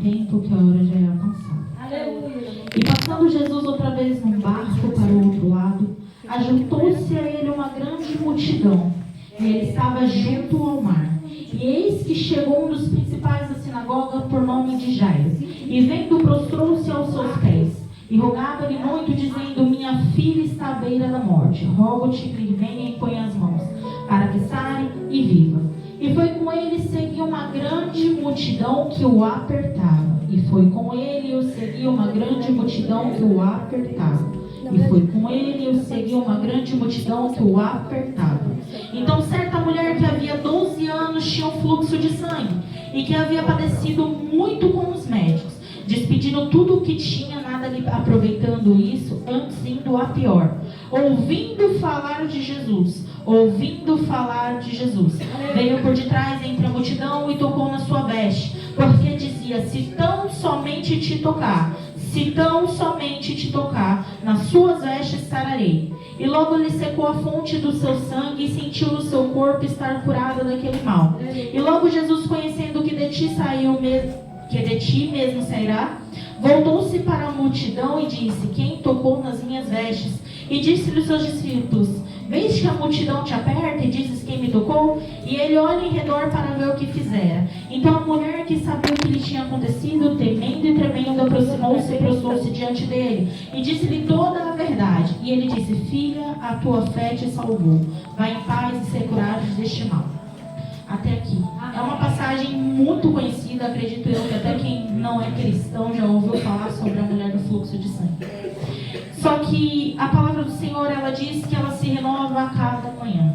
tempo que a hora já é avançada. E passando Jesus outra vez num barco para o outro lado, ajuntou-se a ele uma grande multidão, e ele estava junto ao mar. E eis que chegou um dos principais da sinagoga, por nome de Jairo, e vendo, prostrou-se aos seus pés, e rogava-lhe muito, dizendo: minha filha está à beira da morte, rogo-te que venha e ponha as mãos, para que sare e viva. E foi com ele seguia uma grande multidão que o apertava. E foi com ele o seguia uma grande multidão que o apertava. E foi com ele o seguia uma grande multidão que o apertava. Então certa mulher que havia 12 anos tinha um fluxo de sangue, e que havia padecido muito com os médicos, despedindo tudo o que tinha, nada lhe aproveitando isso, antes indo a pior. Ouvindo falar de Jesus, veio por detrás entre a multidão e tocou na sua veste, porque dizia: se tão somente te tocar, nas suas vestes sararei. E logo lhe secou a fonte do seu sangue, e sentiu no seu corpo estar curada daquele mal. E logo Jesus, conhecendo que de ti mesmo sairá, voltou-se para a multidão e disse: quem tocou nas minhas vestes? E disse-lhe os seus discípulos: vês que a multidão te aperta e dizes: quem me tocou? E ele olha em redor para ver o que fizera. Então a mulher, que sabia o que lhe tinha acontecido, temendo e tremendo, aproximou-se e prostrou-se diante dele, e disse-lhe toda a verdade. E ele disse: filha, a tua fé te salvou. Vai em paz e ser curada deste mal. Até aqui. É uma passagem muito conhecida, acredito eu que até quem não é cristão já ouviu falar sobre a mulher do fluxo de sangue. Só que a palavra do Senhor, ela diz que ela se renova a cada manhã.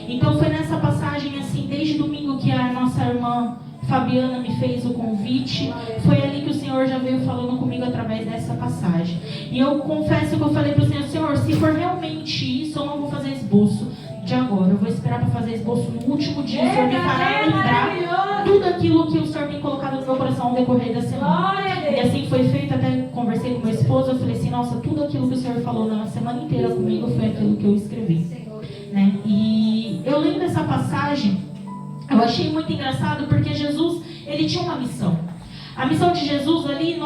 Então foi nessa passagem, assim, desde domingo que a nossa irmã Fabiana me fez o convite, foi ali que o Senhor já veio falando comigo através dessa passagem. E eu confesso que eu falei para o Senhor: Senhor, se for realmente isso, eu não vou fazer esboço de agora, eu vou esperar para fazer esboço no último dia, o Senhor me fará lembrar tudo aquilo que o Senhor tem colocado no meu coração ao decorrer da semana. E assim foi feito. Até conversei com meu esposo, eu falei assim: nossa, tudo aquilo que o Senhor falou na semana inteira comigo foi aquilo que eu escrevi, né? E eu lendo essa passagem, eu achei muito engraçado, porque Jesus, ele tinha uma missão. A missão de Jesus ali,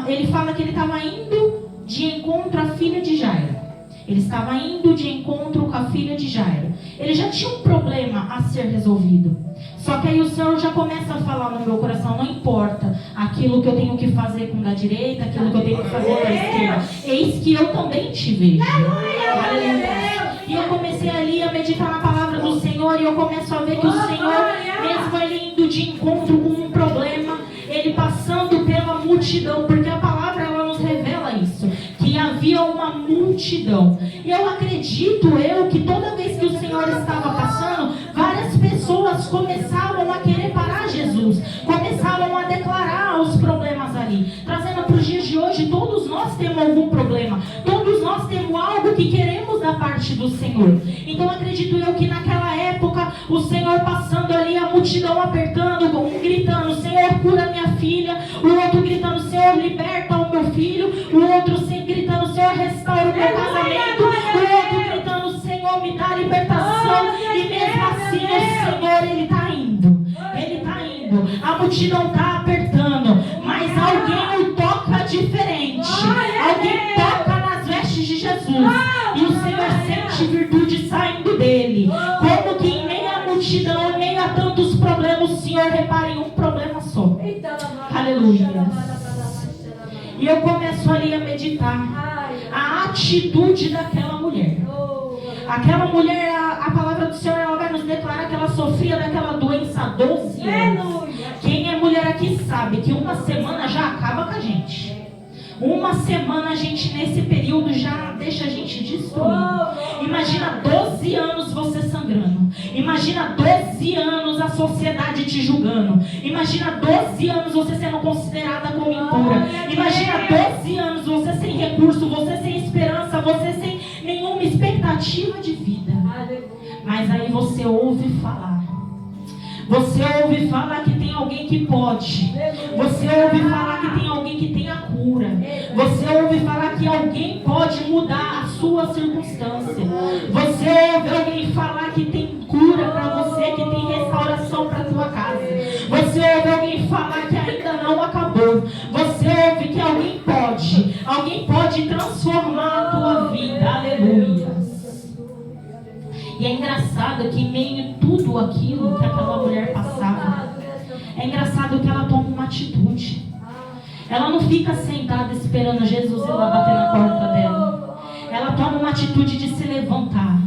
ele fala que ele estava indo de encontro à filha de Jairo. Ele estava indo de encontro com a filha de Jairo. Ele já tinha um problema a ser resolvido. Só que aí o Senhor já começa a falar no meu coração: não importa aquilo que eu tenho que fazer com da direita, aquilo que eu tenho que fazer com da esquerda, eis que eu também te vejo. Aleluia. E eu comecei ali a meditar na palavra do Senhor, e eu começo a ver que o Senhor, mesmo ele indo de encontro com um problema, ele passando pela multidão, porque a palavra, ela nos revela isso, que havia uma multidão. E eu acredito que toda vez que o Senhor estava passando, várias pessoas começavam a querer parar Jesus, começavam a declarar os problemas ali. Trazendo para os dias de hoje, todos nós temos algum problema, todos nós temos algo que queremos da parte do Senhor. Então acredito eu que naquela época, o Senhor passando ali, a multidão apertando, um gritando: Senhor, cura minha filha, o outro gritando: Senhor, liberta o meu filho, o outro gritando: Senhor, restaura o meu casamento, o outro gritando: Senhor, me dá libertação. E mesmo assim o Senhor, ele está indo, a multidão está apertando, mas alguém o toca diferente, alguém toca nas vestes de Jesus, e o Senhor sente virtude saindo dele. Como que em meio à multidão, em meio a tantos problemas, o Senhor repara em um problema só. Aleluia. E eu começo ali a meditar a atitude daquela mulher. Aquela mulher, a palavra do Senhor, ela vai nos declarar que ela sofria daquela doença há 12 anos. Quem é mulher aqui sabe que uma semana já acaba com a gente. Uma semana a gente, nesse período, já deixa a gente destruído. Imagina 12 anos você sangrando. Imagina 12 anos a sociedade te julgando. Imagina 12 anos você sendo considerada como impura. Imagina 12 anos você sem recurso, você sem esperança, você sem nenhuma expectativa de vida. Mas aí você ouve falar. Você ouve falar que tem alguém que pode. Você ouve falar que tem alguém que tem a cura. Você ouve falar que alguém pode mudar a sua circunstância. Você ouve alguém falar que tem cura para você, que tem restauração para a tua casa. Você ouve alguém falar que ainda não acabou. Senhor. Você ouve que alguém pode transformar a tua vida. Aleluia. E é engraçado que em meio a tudo aquilo que aquela mulher passava, é engraçado que ela toma uma atitude. Ela não fica sentada esperando Jesus ir lá bater na porta dela. Ela toma uma atitude de se levantar.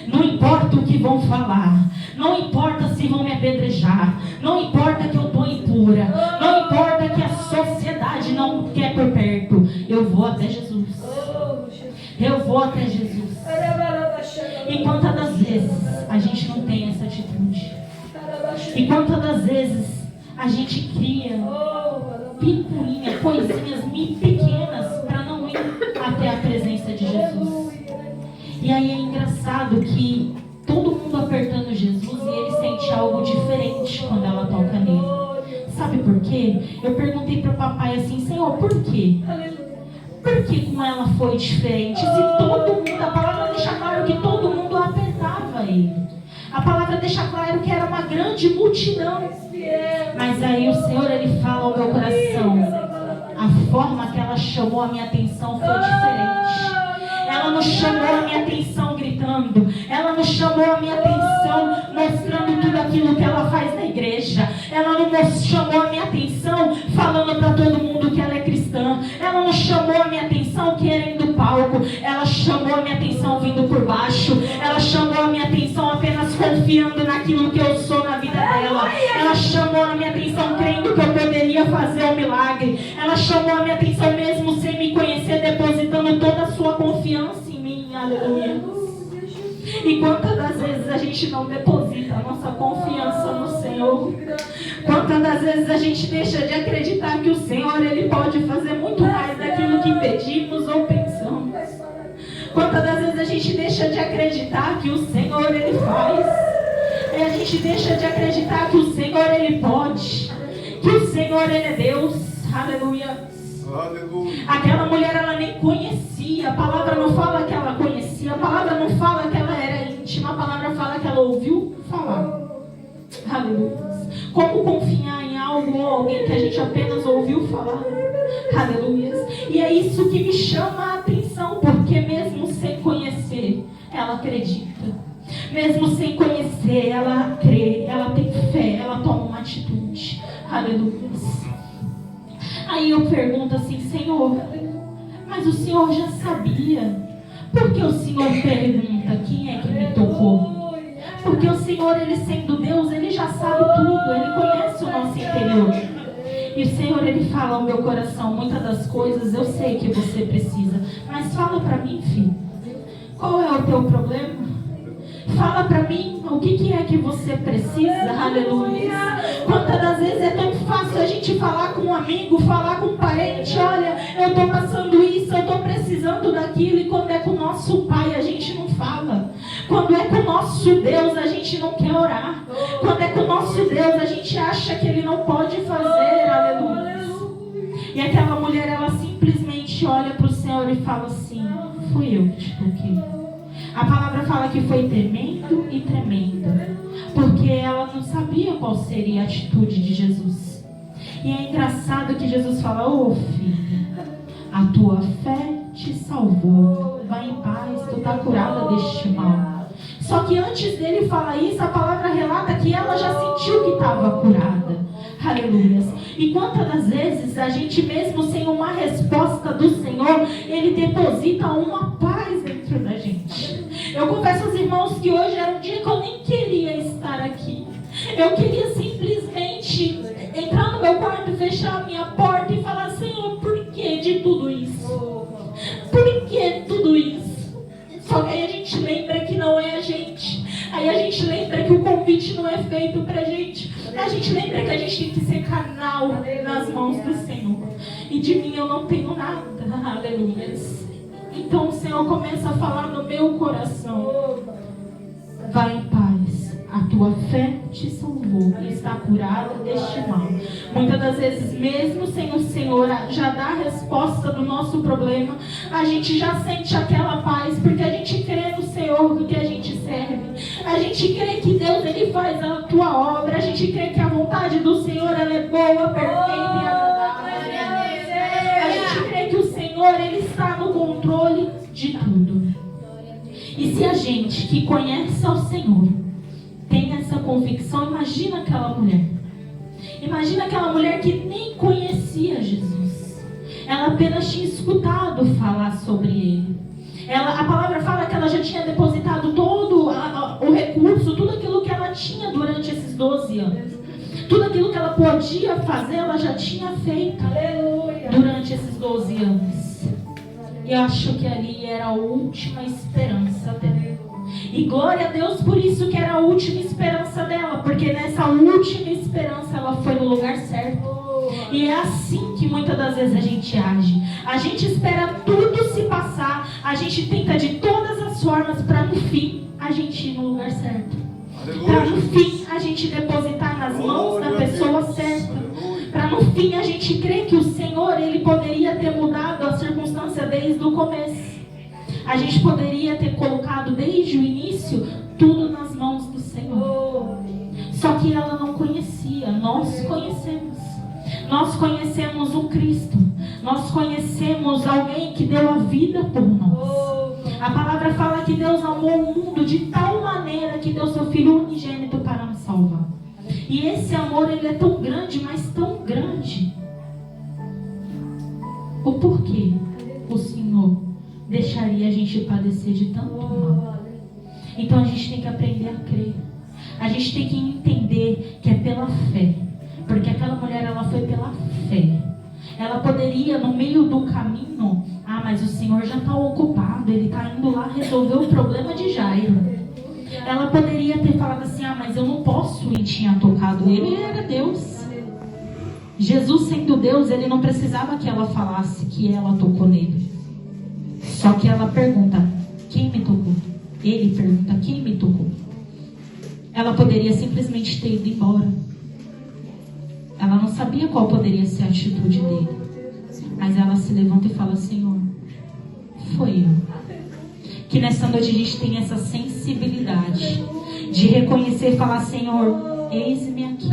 Não importa o que vão falar. Não importa se vão me apedrejar. Não importa que eu estou impura. Não importa que a sociedade não quer por perto. Eu vou até Jesus. Eu vou até Jesus. E quantas das vezes a gente não tem essa atitude? E quantas das vezes a gente cria picuinha, coisinhas pequenas para não ir até a presença de Jesus? E aí é engraçado que todo mundo apertando Jesus e ele sente algo diferente quando ela toca nele. Sabe por quê? Eu perguntei para o papai assim: Senhor, por quê? Por que com ela foi diferente? Se todo mundo, a palavra deixa claro que todo mundo apertava ele. A palavra deixa claro que era uma grande multidão. Mas aí o Senhor, ele fala ao meu coração: a forma que ela chamou a minha atenção foi diferente. Ela não chamou a minha atenção gritando. Ela não chamou a minha atenção mostrando tudo aquilo que ela faz na igreja. Ela não chamou a minha atenção falando para todo mundo que ela é cristã. Ela não chamou a minha atenção querendo palco. Ela chamou a minha atenção vindo por baixo. Ela chamou a minha atenção apenas confiando naquilo que eu sou na vida dela. Ela chamou a minha atenção crendo que eu poderia fazer um milagre. Ela chamou a minha atenção mesmo sem me conhecer, depositando toda a sua confiança em mim. Aleluia. E quantas das vezes a gente não deposita a nossa confiança no Senhor? Quantas das vezes a gente deixa de acreditar que o Senhor, ele pode fazer muito mais daquilo que pedimos ou pensamos? Quantas das vezes a gente deixa de acreditar que o Senhor, ele faz? E a gente deixa de acreditar que o Senhor, ele pode, que o Senhor, ele é Deus. Aleluia. Aleluia. Aquela mulher, ela nem conhecia. A palavra não fala que ela conhecia. A palavra não fala que ela era íntima. A palavra fala que ela ouviu falar. Aleluia. Como confiar em algo ou alguém que a gente apenas ouviu falar? Aleluia. E é isso que me chama a atenção, porque mesmo sem conhecer, ela acredita. Mesmo sem conhecer, ela crê, ela tem fé, ela toma uma atitude. Aleluia. Aí eu pergunto assim: Senhor, mas o Senhor já sabia. Por que o Senhor pergunta quem é que me tocou? Porque o Senhor, ele sendo Deus, ele já sabe tudo, ele conhece o nosso interior. E o Senhor, ele fala ao meu coração: muitas das coisas eu sei que você precisa, mas fala para mim, filho, qual é o teu problema? Fala para mim o que é que você precisa. Aleluia. Quantas das vezes é tão fácil a gente falar com um amigo, falar com um parente: olha, eu estou passando isso, eu estou precisando daquilo. E quando é com o nosso Pai, a gente não fala. Quando é com o nosso Deus, a gente não quer orar. Quando é com o nosso Deus, a gente acha que Ele não pode fazer. Aleluia. E aquela mulher, ela simplesmente olha para o Senhor e fala assim: fui eu que te toquei. A palavra fala que foi temendo e tremenda, porque ela não sabia qual seria a atitude de Jesus. E é engraçado que Jesus fala: ô filha, a tua fé te salvou, vai em paz, tu está curada deste mal. Só que antes dele falar isso, a palavra relata que ela já sentiu que estava curada. Aleluia. E quantas das vezes a gente, mesmo sem uma resposta do Senhor, Ele deposita uma paz dentro da gente. Eu confesso aos irmãos que hoje era um dia que eu nem queria estar aqui. Eu queria simplesmente entrar no meu quarto, fechar a minha porta e falar: Senhor, por que de tudo isso? Por que tudo isso? Só que aí a gente lembra que não é a gente. Aí a gente lembra que o convite não é feito pra gente. A gente lembra que a gente tem que ser canal nas mãos do Senhor. E de mim eu não tenho nada. Aleluia. Então o Senhor começa a falar no meu coração: vai em paz, a tua fé te salvou e está curada deste mal. Muitas das vezes, mesmo sem o Senhor já dar a resposta do nosso problema, a gente já sente aquela paz, porque a gente crê no Senhor que a gente serve. A gente crê que Deus, Ele faz a tua obra. A gente crê que a vontade do Senhor, ela é boa, perfeita e agradável. de tudo. E se a gente que conhece ao Senhor tem essa convicção, imagina aquela mulher. Imagina aquela mulher que nem conhecia Jesus. Ela apenas tinha escutado falar sobre Ele. A palavra fala que ela já tinha depositado todo o recurso, tudo aquilo que ela tinha durante esses 12 anos. Tudo aquilo que ela podia fazer, ela já tinha feito. Aleluia. Durante esses 12 anos. E eu acho que ali era a última esperança dela. E glória a Deus por isso que era a última esperança dela. Porque nessa última esperança ela foi no lugar certo. E é assim que muitas das vezes a gente age. A gente espera tudo se passar. A gente tenta de todas as formas para no fim a gente ir no lugar certo. Para no fim a gente depositar nas mãos da pessoa certa. Para no fim a gente crer que o Senhor, Ele poderia ter mudado a circunstância desde o começo. A gente poderia ter colocado desde o início tudo nas mãos do Senhor. Só que ela não conhecia. Nós conhecemos. Nós conhecemos o Cristo. Nós conhecemos alguém que deu a vida por nós. A palavra fala que Deus amou o mundo de tal maneira que deu seu Filho unigênito para nos salvar. E esse amor, ele é tão grande, mas tão grande. O porquê o Senhor deixaria a gente padecer de tanto mal? Então a gente tem que aprender a crer. A gente tem que entender que é pela fé. Porque aquela mulher, ela foi pela fé. Ela poderia, no meio do caminho, mas o Senhor já está ocupado, Ele está indo lá resolver o problema de Jairo. Ela poderia ter falado assim, mas eu não posso ir, tinha tocado ele. Ele era Deus. Jesus sendo Deus, Ele não precisava que ela falasse que ela tocou nele. Só que ela pergunta, quem me tocou? Ele pergunta, quem me tocou? Ela poderia simplesmente ter ido embora. Ela não sabia qual poderia ser a atitude dele. Mas ela se levanta e fala, Senhor, foi eu. Que nessa noite a gente tenha essa sensibilidade de reconhecer e falar, Senhor, eis-me aqui.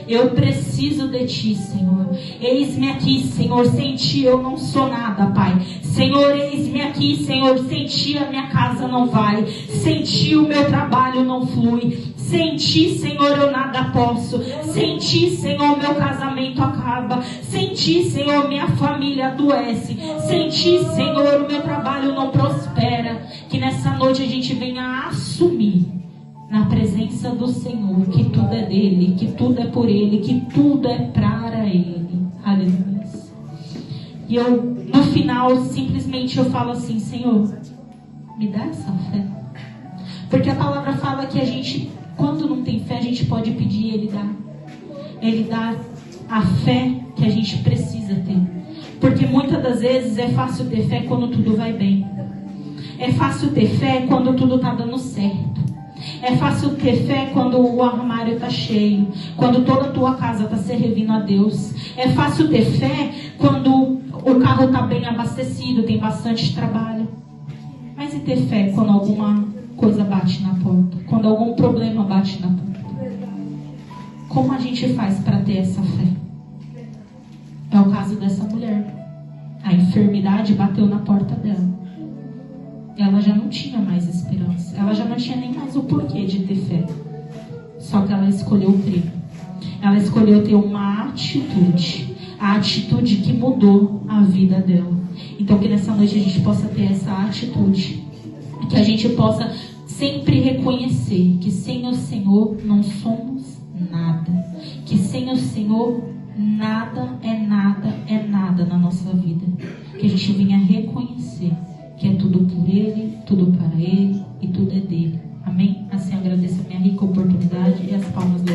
Eu preciso de Ti, Senhor. Eis-me aqui, Senhor. Sem Ti eu não sou nada, Pai. Senhor, eis-me aqui, Senhor. Sem Ti a minha casa não vai. Sem Ti o meu trabalho não flui. Sem Ti, Senhor, eu nada posso. Sem Ti, Senhor, meu casamento acaba. Sem Ti, Senhor, minha família adoece. Sem Ti, Senhor, o meu trabalho não prospera. Que nessa noite a gente venha assumir na presença do Senhor que tudo é dele, que tudo é por Ele, que tudo é para Ele. Aleluia. E eu, no final, simplesmente eu falo assim, Senhor, me dá essa fé. Porque a palavra fala que a gente, quando não tem fé, a gente pode pedir e Ele dá. Ele dá a fé que a gente precisa ter. Porque muitas das vezes é fácil ter fé quando tudo vai bem. É fácil ter fé quando tudo está dando certo. É fácil ter fé quando o armário está cheio, quando toda a tua casa está servindo a Deus. É fácil ter fé quando o carro está bem abastecido, tem bastante trabalho. Mas e ter fé quando alguma coisa bate na porta, quando algum problema bate na porta? Como a gente faz para ter essa fé? É o caso dessa mulher. A enfermidade bateu na porta dela. Ela já não tinha mais esperança. Ela já não tinha nem mais o porquê de ter fé. Só que ela escolheu crer. Ela escolheu ter uma atitude. A atitude que mudou a vida dela. Então que nessa noite a gente possa ter essa atitude. Que a gente possa sempre reconhecer que sem o Senhor não somos nada. Que sem o Senhor nada é nada na nossa vida. Que a gente venha reconhecer que é tudo por Ele, tudo para Ele e tudo é dele. Amém? Assim eu agradeço a minha rica oportunidade e as palmas do